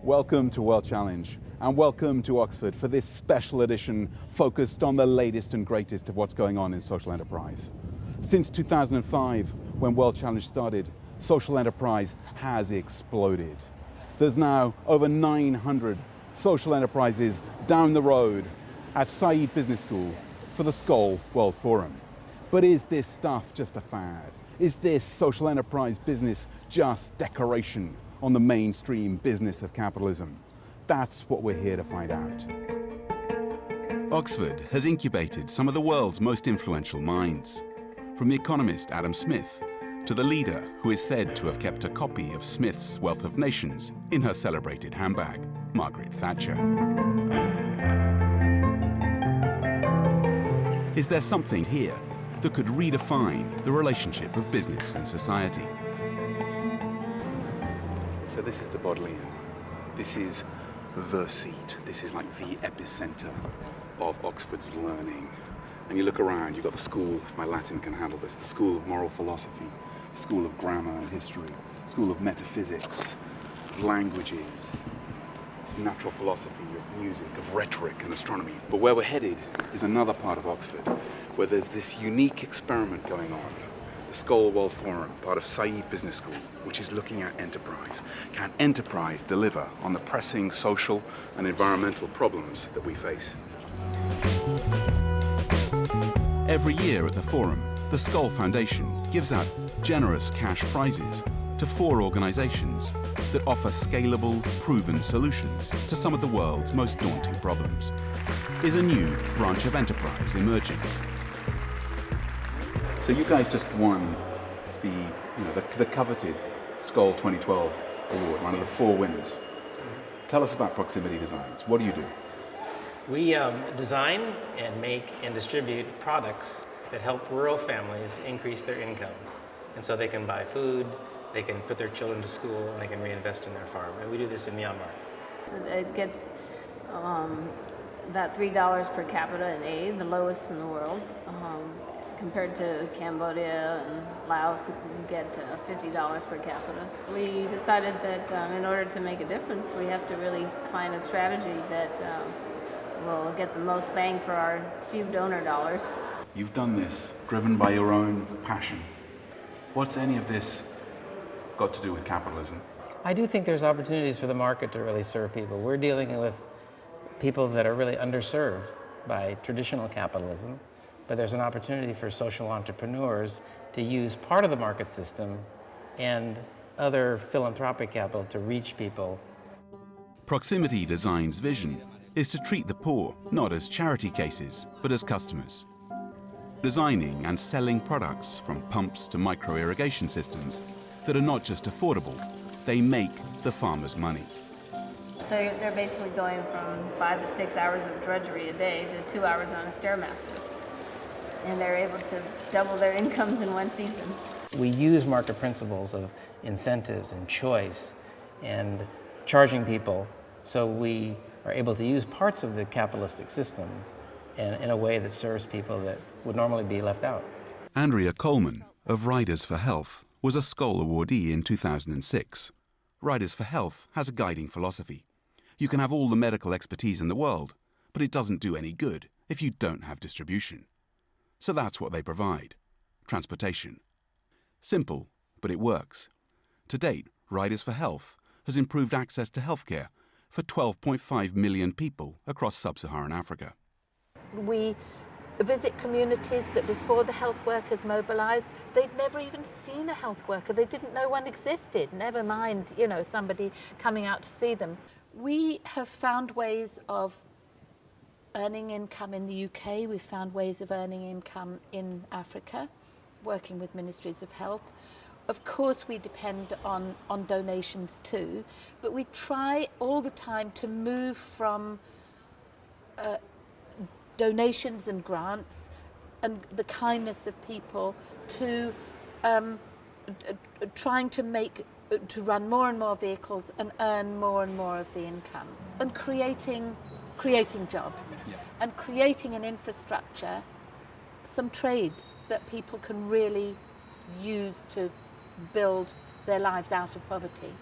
Welcome to World Challenge and welcome to Oxford for this special edition focused on the latest and greatest of what's going on in social enterprise. Since 2005, when World Challenge started, social enterprise has exploded. There's now over 900 social enterprises down the road at Saïd Business School for the Skoll World Forum. But is this stuff just a fad? Is this social enterprise business just decoration on the mainstream business of capitalism? That's what we're here to find out. Oxford has incubated some of the world's most influential minds, from the economist Adam Smith to the leader who is said to have kept a copy of Smith's Wealth of Nations in her celebrated handbag, Margaret Thatcher. Is there something here that could redefine the relationship of business and society? So this is the Bodleian. This is the seat. This is like the epicenter of Oxford's learning. And you look around, you've got the school, if my Latin can handle this, the School of Moral Philosophy, the School of Grammar and History, School of Metaphysics, of Languages, of Natural Philosophy, of Music, of Rhetoric and Astronomy. But where we're headed is another part of Oxford, where there's this unique experiment going on. The Skoll World Forum, part of Saïd Business School, which is looking at enterprise. Can enterprise deliver on the pressing social and environmental problems that we face? Every year at the forum, the Skoll Foundation gives out generous cash prizes to 4 organizations that offer scalable, proven solutions to some of the world's most daunting problems. Is a new branch of enterprise emerging? So you guys just won the coveted Skoll 2012 award, one of the 4 winners. Tell us about Proximity Designs. What do you do? We design and make and distribute products that help rural families increase their income. And so they can buy food, they can put their children to school, and they can reinvest in their farm. And we do this in Myanmar. It gets about $3 per capita in aid, the lowest in the world. Compared to Cambodia and Laos, you get $50 per capita. We decided that in order to make a difference, we have to really find a strategy that will get the most bang for our few donor dollars. You've done this driven by your own passion. What's any of this got to do with capitalism? I do think there's opportunities for the market to really serve people. We're dealing with people that are really underserved by traditional capitalism. But there's an opportunity for social entrepreneurs to use part of the market system and other philanthropic capital to reach people. Proximity Design's vision is to treat the poor not as charity cases, but as customers. Designing and selling products from pumps to micro-irrigation systems that are not just affordable, they make the farmers money. So they're basically going from 5 to 6 hours of drudgery a day to 2 hours on a Stairmaster. And they're able to double their incomes in one season. We use market principles of incentives and choice and charging people, so we are able to use parts of the capitalistic system in a way that serves people that would normally be left out. Andrea Coleman of Riders for Health was a Skoll awardee in 2006. Riders for Health has a guiding philosophy. You can have all the medical expertise in the world, but it doesn't do any good if you don't have distribution. So that's what they provide, transportation. Simple, but it works. To date, Riders for Health has improved access to healthcare for 12.5 million people across sub-Saharan Africa. We visit communities that before the health workers mobilized, they'd never even seen a health worker. They didn't know one existed, never mind, somebody coming out to see them. We have found ways of earning income in the UK. We've found ways of earning income in Africa, working with ministries of health. Of course, we depend on donations too, but we try all the time to move from donations and grants and the kindness of people to trying to run more and more vehicles and earn more and more of the income, and creating jobs, and creating an infrastructure, some trades that people can really use to build their lives out of poverty.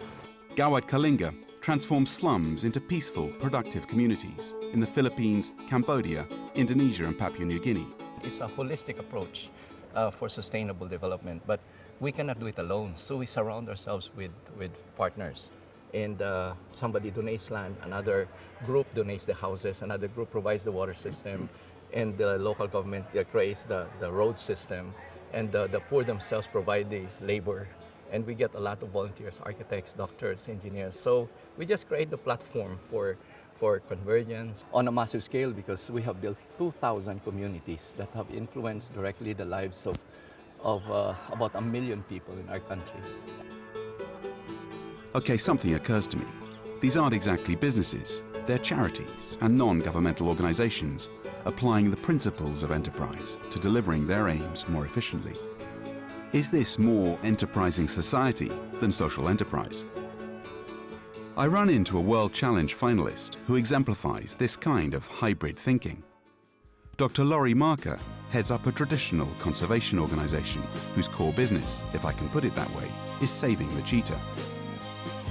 Gawad Kalinga transforms slums into peaceful, productive communities in the Philippines, Cambodia, Indonesia, and Papua New Guinea. It's a holistic approach for sustainable development, but we cannot do it alone. So we surround ourselves with partners. And somebody donates land, another group donates the houses, another group provides the water system, and the local government creates the road system, and the poor themselves provide the labor. And we get a lot of volunteers, architects, doctors, engineers. So we just create the platform for convergence on a massive scale, because we have built 2,000 communities that have influenced directly the lives of about 1 million people in our country. Okay, something occurs to me. These aren't exactly businesses, they're charities and non-governmental organizations applying the principles of enterprise to delivering their aims more efficiently. Is this more enterprising society than social enterprise? I run into a World Challenge finalist who exemplifies this kind of hybrid thinking. Dr. Laurie Marker heads up a traditional conservation organization whose core business, if I can put it that way, is saving the cheetah.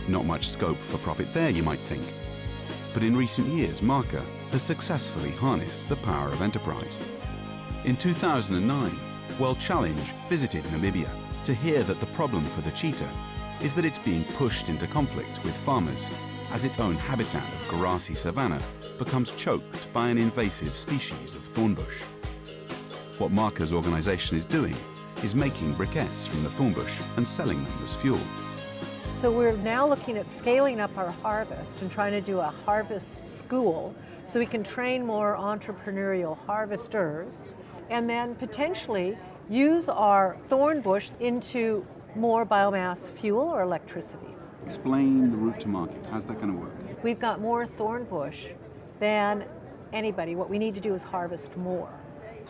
Not much scope for profit there, you might think. But in recent years, Marker has successfully harnessed the power of enterprise. In 2009, World Challenge visited Namibia to hear that the problem for the cheetah is that it's being pushed into conflict with farmers as its own habitat of grassy savanna becomes choked by an invasive species of thornbush. What Marker's organization is doing is making briquettes from the thornbush and selling them as fuel. So we're now looking at scaling up our harvest and trying to do a harvest school so we can train more entrepreneurial harvesters and then potentially use our thorn bush into more biomass fuel or electricity. Explain the route to market. How's that going to work? We've got more thorn bush than anybody. What we need to do is harvest more.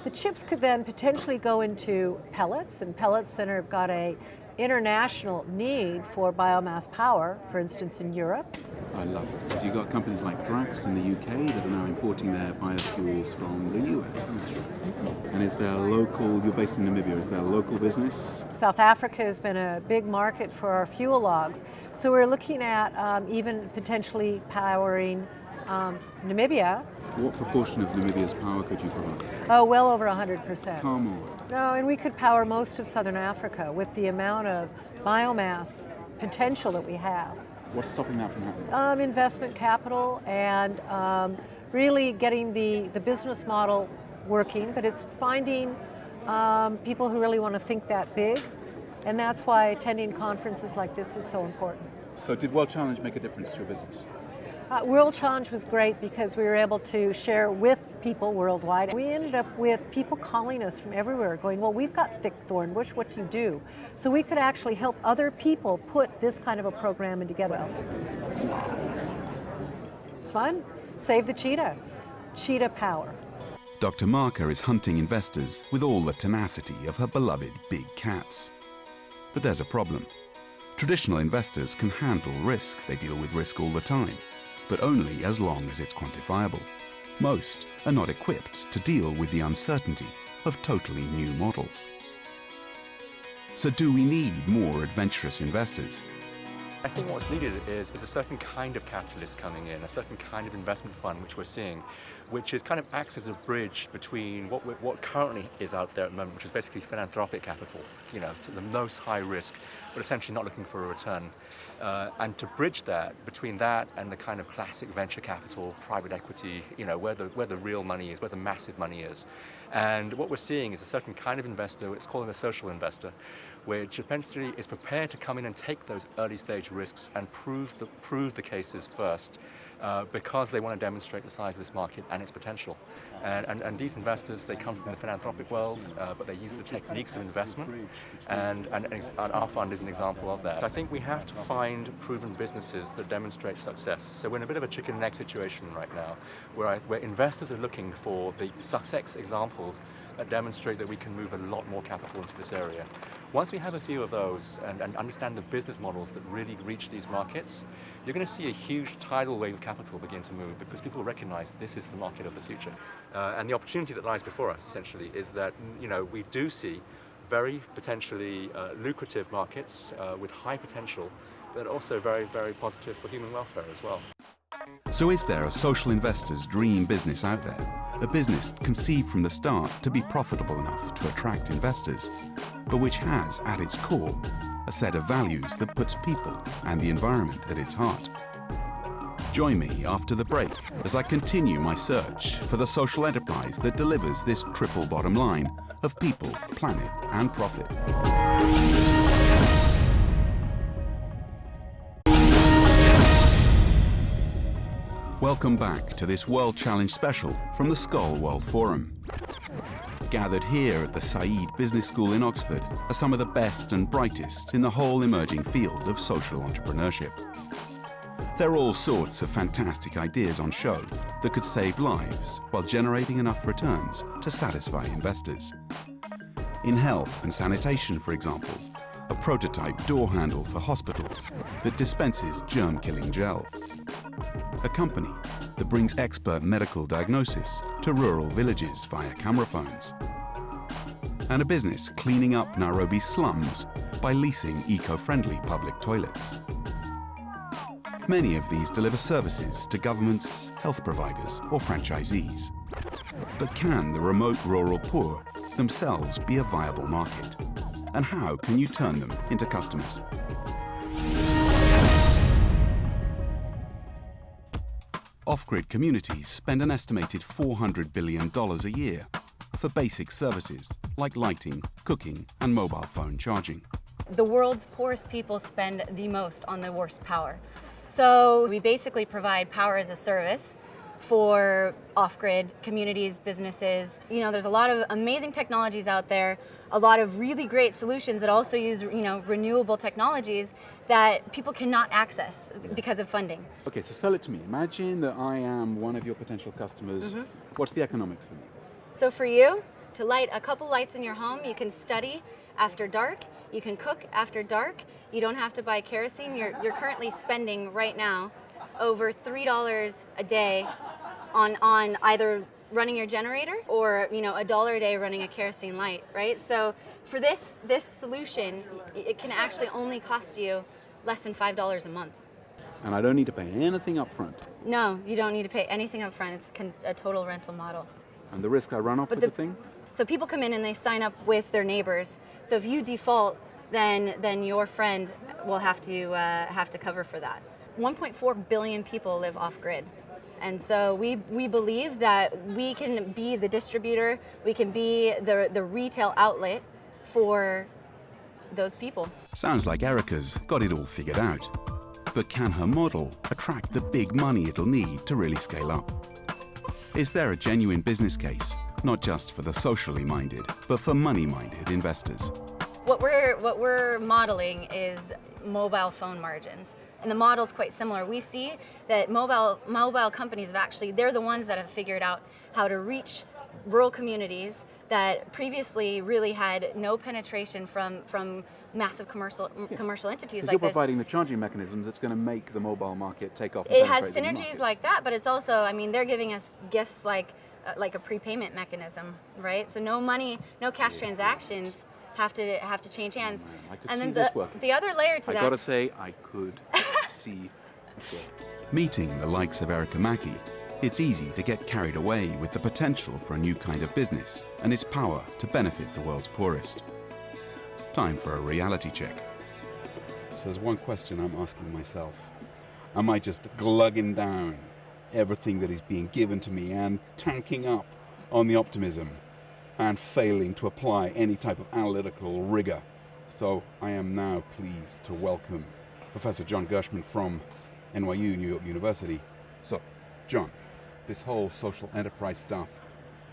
The chips could then potentially go into pellets, and pellets then have got a international need for biomass power, for instance in Europe. I love it, because you've got companies like Drax in the UK that are now importing their biofuels from the US, aren't you? And is there a local, you're based in Namibia, is there a local business? South Africa has been a big market for our fuel logs, so we're looking at even potentially powering Namibia. What proportion of Namibia's power could you provide? Oh, well over 100%. Come on. No, and we could power most of Southern Africa with the amount of biomass potential that we have. What's stopping that from happening? Investment capital and really getting the business model working, but it's finding people who really want to think that big, and that's why attending conferences like this is so important. So did World Challenge make a difference to your business? World Challenge was great because we were able to share with people worldwide. We ended up with people calling us from everywhere going, well, we've got thick thorn bush, what do you do? So we could actually help other people put this kind of a program together. It's fun. Save the cheetah. Cheetah power. Dr. Marker is hunting investors with all the tenacity of her beloved big cats. But there's a problem. Traditional investors can handle risk. They deal with risk all the time, but only as long as it's quantifiable. Most are not equipped to deal with the uncertainty of totally new models. So do we need more adventurous investors? I think what's needed is a certain kind of capitalist coming in, a certain kind of investment fund which we're seeing, which is kind of acts as a bridge between what currently is out there at the moment, which is basically philanthropic capital, you know, to the most high risk, but essentially not looking for a return. And to bridge that, between that and the kind of classic venture capital, private equity, you know, where the real money is, where the massive money is. And what we're seeing is a certain kind of investor, it's called a social investor, which eventually is prepared to come in and take those early stage risks and prove the cases first, because they want to demonstrate the size of this market and its potential. And these investors, they come from the philanthropic world, but they use the techniques of investment, and our fund is an example of that. I think we have to find proven businesses that demonstrate success. So we're in a bit of a chicken and egg situation right now, where investors are looking for the success examples that demonstrate that we can move a lot more capital into this area. Once we have a few of those and understand the business models that really reach these markets, you're going to see a huge tidal wave of capital begin to move, because people recognize this is the market of the future. And the opportunity that lies before us, essentially, is that, you know, we do see very potentially lucrative markets with high potential but also very, very positive for human welfare as well. So is there a social investor's dream business out there? A business conceived from the start to be profitable enough to attract investors, but which has at its core a set of values that puts people and the environment at its heart. Join me after the break as I continue my search for the social enterprise that delivers this triple bottom line of people, planet, and profit. Welcome back to this World Challenge special from the Skoll World Forum. Gathered here at the Said Business School in Oxford are some of the best and brightest in the whole emerging field of social entrepreneurship. There are all sorts of fantastic ideas on show that could save lives while generating enough returns to satisfy investors. In health and sanitation, for example, a prototype door handle for hospitals that dispenses germ-killing gel. A company that brings expert medical diagnosis to rural villages via camera phones. And a business cleaning up Nairobi's slums by leasing eco-friendly public toilets. Many of these deliver services to governments, health providers, or franchisees. But can the remote rural poor themselves be a viable market? And how can you turn them into customers? Off-grid communities spend an estimated $400 billion a year for basic services like lighting, cooking, and mobile phone charging. The world's poorest people spend the most on the worst power. So we basically provide power as a service for off-grid communities, businesses. You know, there's a lot of amazing technologies out there, a lot of really great solutions that also use, renewable technologies that people cannot access because of funding. Okay, so sell it to me. Imagine that I am one of your potential customers. What's the economics for me? So for you, to light a couple lights in your home, you can study after dark, you can cook after dark, you don't have to buy kerosene. You're currently spending right now over $3 a day on either running your generator or $1 a day running a kerosene light, right? So for this solution, it can actually only cost you less than $5 a month. And I don't need to pay anything up front. No, you don't need to pay anything up front. It's a total rental model. And the risk I run off with the thing? So people come in and they sign up with their neighbors. So if you default, then your friend will have to cover for that. 1.4 billion people live off-grid. And so we believe that we can be the distributor, we can be the retail outlet for those people. Sounds like Erica's got it all figured out. But can her model attract the big money it'll need to really scale up? Is there a genuine business case, not just for the socially minded, but for money-minded investors? What we're modeling is mobile phone margins. And the model's quite similar. We see that mobile companies they're the ones that have figured out how to reach rural communities that previously really had no penetration from massive commercial entities like you're this. providing the charging mechanism that's going to make the mobile market take off. It has synergies like that, but it's also, they're giving us gifts like a prepayment mechanism, right? So no money, no cash transactions have to change hands. I could and see then this working. the other layer to that. I gotta say, I could see this working. Meeting the likes of Erica Mackey, it's easy to get carried away with the potential for a new kind of business and its power to benefit the world's poorest. Time for a reality check. So there's one question I'm asking myself. Am I just glugging down everything that is being given to me and tanking up on the optimism and failing to apply any type of analytical rigor? So I am now pleased to welcome Professor John Gershman from NYU, New York University. So, John, this whole social enterprise stuff,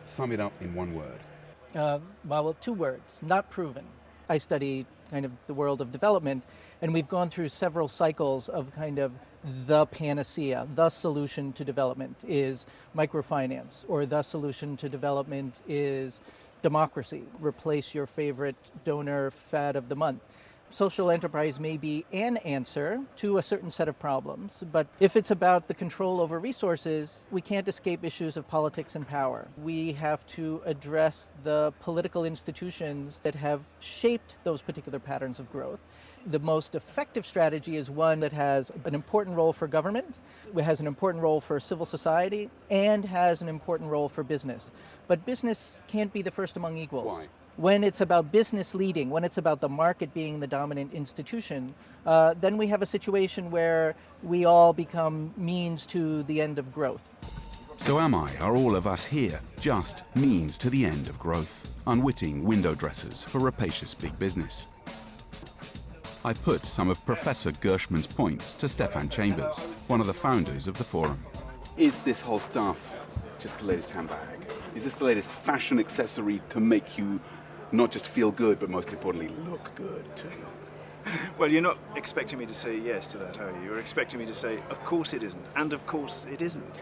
sum it up in one word. Well, two words, not proven. I study kind of the world of development, and we've gone through several cycles of kind of the panacea, the solution to development is microfinance, or the solution to development is democracy, replace your favorite donor fad of the month. social enterprise may be an answer to a certain set of problems, but if it's about the control over resources, we can't escape issues of politics and power. We have to address the political institutions that have shaped those particular patterns of growth. The most effective strategy is one that has an important role for government, has an important role for civil society, and has an important role for business. But business can't be the first among equals. Why? When it's about business leading, when it's about the market being the dominant institution, then we have a situation where we all become means to the end of growth. So are all of us here just means to the end of growth? Unwitting window dressers for rapacious big business? I put some of Professor Gershman's points to Stefan Chambers, one of the founders of the forum. Is this whole stuff just the latest handbag? Is this the latest fashion accessory to make you not just feel good, but most importantly, look good too? Well, you're not expecting me to say yes to that, are you? You're expecting me to say, of course it isn't, and of course it isn't.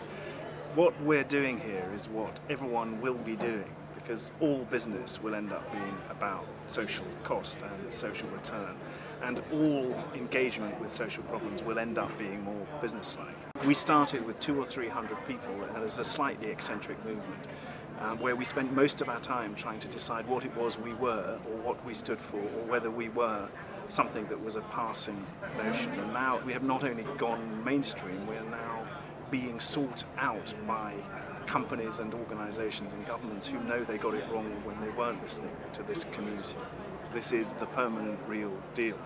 What we're doing here is what everyone will be doing, because all business will end up being about social cost and social return. And all engagement with social problems will end up being more business-like. We started with 200 or 300 people, and it was a slightly eccentric movement, where we spent most of our time trying to decide what it was we were, or what we stood for, or whether we were something that was a passing notion. And now we have not only gone mainstream, we are now being sought out by companies and organizations and governments who know they got it wrong when they weren't listening to this community. This is the permanent real deal.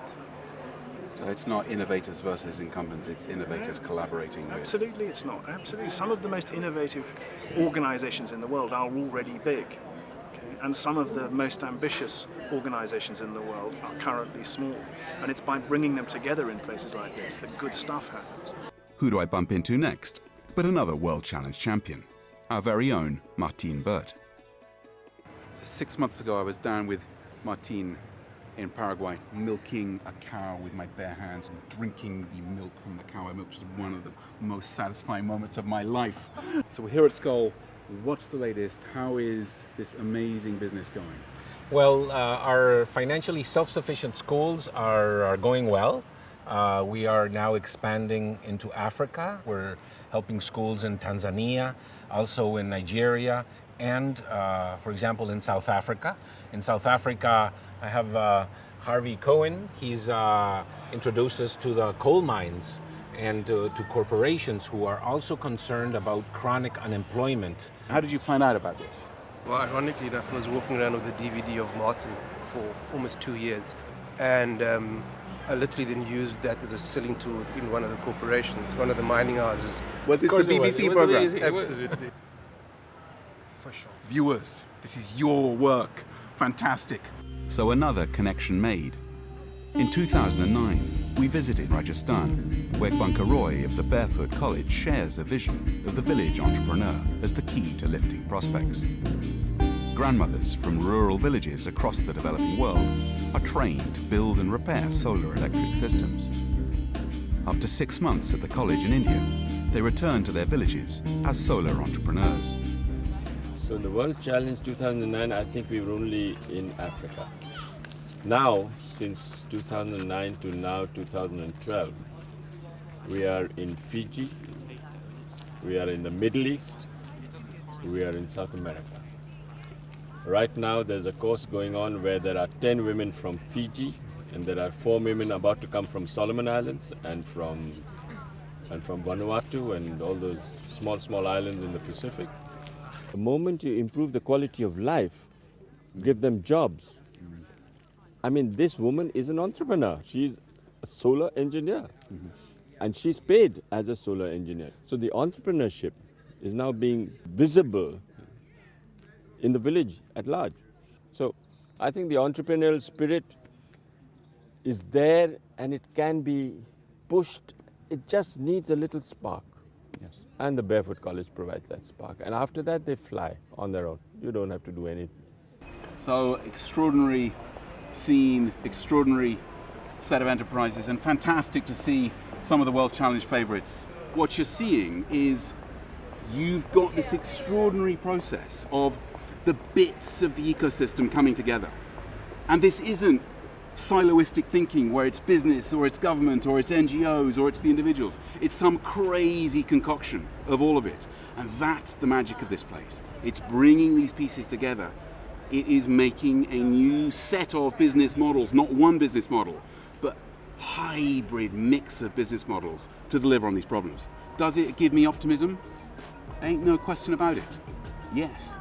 So it's not innovators versus incumbents, it's innovators collaborating with. Absolutely, it's not. Absolutely. Some of the most innovative organizations in the world are already big. Okay? And some of the most ambitious organizations in the world are currently small. And it's by bringing them together in places like this that good stuff happens. Who do I bump into next? But another World Challenge champion, our very own Martin Burt. 6 months ago, I was down with Martin in Paraguay, milking a cow with my bare hands and drinking the milk from the cow. Milk was one of the most satisfying moments of my life. So we're here at Skoll. What's the latest? How is this amazing business going? Well, our financially self-sufficient schools are going well. We are now expanding into Africa. We're helping schools in Tanzania, also in Nigeria, and, for example, in South Africa. In South Africa, I have Harvey Cohen. He's introduced us to the coal mines and to corporations who are also concerned about chronic unemployment. How did you find out about this? Well, ironically enough, I was walking around with a DVD of Martin for almost 2 years. And I literally then used that as a selling tool in one of the corporations, one of the mining houses. Was this the BBC program? Absolutely. For sure. Viewers, this is your work. Fantastic. So another connection made. In 2009, we visited Rajasthan, where Bunker Roy of the Barefoot College shares a vision of the village entrepreneur as the key to lifting prospects. Grandmothers from rural villages across the developing world are trained to build and repair solar electric systems. After 6 months at the college in India, they return to their villages as solar entrepreneurs. So the World Challenge 2009, I think we were only in Africa. Now, since 2009 to now 2012, we are in Fiji, we are in the Middle East, we are in South America. Right now there's a course going on where there are 10 women from Fiji and there are 4 women about to come from Solomon Islands and from Vanuatu and all those small islands in the Pacific. The moment you improve the quality of life, give them jobs. I mean, this woman is an entrepreneur. She's a solar engineer. And she's paid as a solar engineer. So the entrepreneurship is now being visible in the village at large. So I think the entrepreneurial spirit is there and it can be pushed. It just needs a little spark. Yes. And the Barefoot College provides that spark. And after that, they fly on their own. You don't have to do anything. So extraordinary scene, extraordinary set of enterprises, and fantastic to see some of the World Challenge favorites. What you're seeing is you've got this extraordinary process of the bits of the ecosystem coming together. And this isn't siloistic thinking where it's business or it's government or it's NGOs or it's the individuals. It's some crazy concoction of all of it. And that's the magic of this place. It's bringing these pieces together. It is making a new set of business models, not one business model, but hybrid mix of business models to deliver on these problems. Does it give me optimism? Ain't no question about it. Yes.